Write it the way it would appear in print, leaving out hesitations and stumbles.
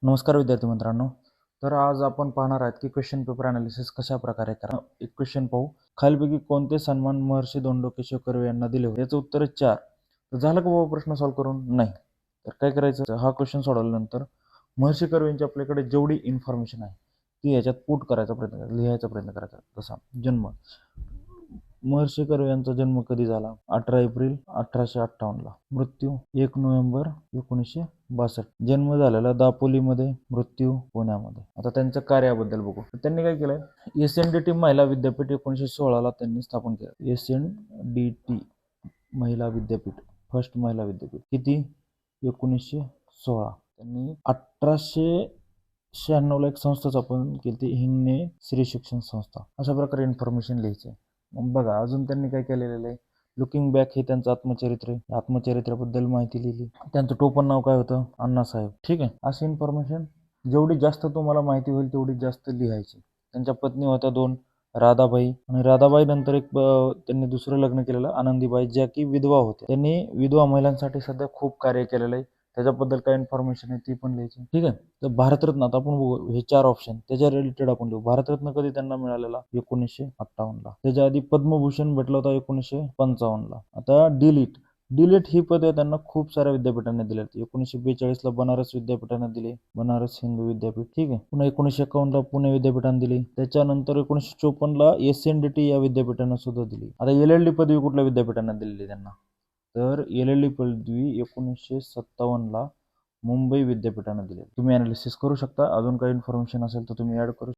नमस्कार विद्यार्थी मित्रांनो. तर आज आपण पाहणार आहोत की क्वेश्चन पेपर अनालिसिस कशा प्रकारे करा. एक क्वेश्चन पाहू. खालीलपैकी कोणते सन्मान महर्षी धोंडो केशव कर्वे यांना दिले होते? याचं उत्तर आहे 4. तर झालं का बाबा प्रश्न सॉल्व्ह करून? नाही. तर काय करायचं, हा क्वेश्चन सोडवल्यानंतर महर्षी कर्वे यांची आपल्याकडे जेवढी इन्फॉर्मेशन आहे ती याच्यात पुट करायचा प्रयत्न करायचा, लिहायचा प्रयत्न करायचा. जसा जन्म, महर्षी कर्वे यांचा जन्म कधी झाला? 18 एप्रिल 1858 ला. मृत्यू 1 नोव्हेंबर 1962. जन्म झालेला दापोलीमध्ये, मृत्यू पुण्यामध्ये. आता त्यांच्या कार्याबद्दल बघू. त्यांनी काय केलंय, SNDT महिला विद्यापीठ 1916 ला त्यांनी स्थापन केलं. SNDT महिला विद्यापीठ, फर्स्ट महिला विद्यापीठ. किती? 1916. त्यांनी 1896 ला एक संस्था स्थापन केली, हिंगणे स्त्री शिक्षण संस्था. अशा प्रकारे इन्फॉर्मेशन लिहायचे. मग बघा अजून त्यांनी काय केलेलं आहे. लुकिंग बॅक हे त्यांचं आत्मचरित्र आहे. आत्मचरित्राबद्दल माहिती लिहिली. त्यांचं टोपण नाव काय होतं? अण्णासाहेब. ठीक आहे. अशी इन्फॉर्मेशन जेवढी जास्त तुम्हाला माहिती होईल तेवढी जास्त लिहायची. त्यांच्या पत्नी होत्या 2, राधाबाई, आणि राधाबाई नंतर एक त्यांनी दुसरं लग्न केलेलं आनंदीबाई, ज्या की विधवा होत्या. त्यांनी विधवा महिलांसाठी सध्या खूप कार्य केलेलं आहे. त्याच्याबद्दल काय इन्फॉर्मेशन आहे ती पण लिहायची. ठीक आहे. तर भारतरत्न, आता आपण बघू हे 4 ऑप्शन त्याच्या रिलेटेड आपण लिहू. भारतरत्न कधी त्यांना मिळालेला? 1958 ला. त्याच्या आधी पद्मभूषण भेटला होता 1955 ला. आता डिलीट ही पदे त्यांना खूप साऱ्या विद्यापीठांनी दिली. 1942 ला बनारस विद्यापीठाने दिली, बनारस हिंदू विद्यापीठ. ठीक आहे. पुन्हा 1951 ला पुणे विद्यापीठाने दिली. त्याच्यानंतर 1954 ला SNDT या विद्यापीठाने सुद्धा दिली. आता LLD पदवी कुठल्या विद्यापीठाने दिलेली त्यांना? तर LLD पदवी 1957 ला मुंबई विद्यापीठाने दिली. तुम्ही अनालिसिस करू शकता. अजून काही इन्फॉर्मेशन असेल तर तुम्ही ऍड करू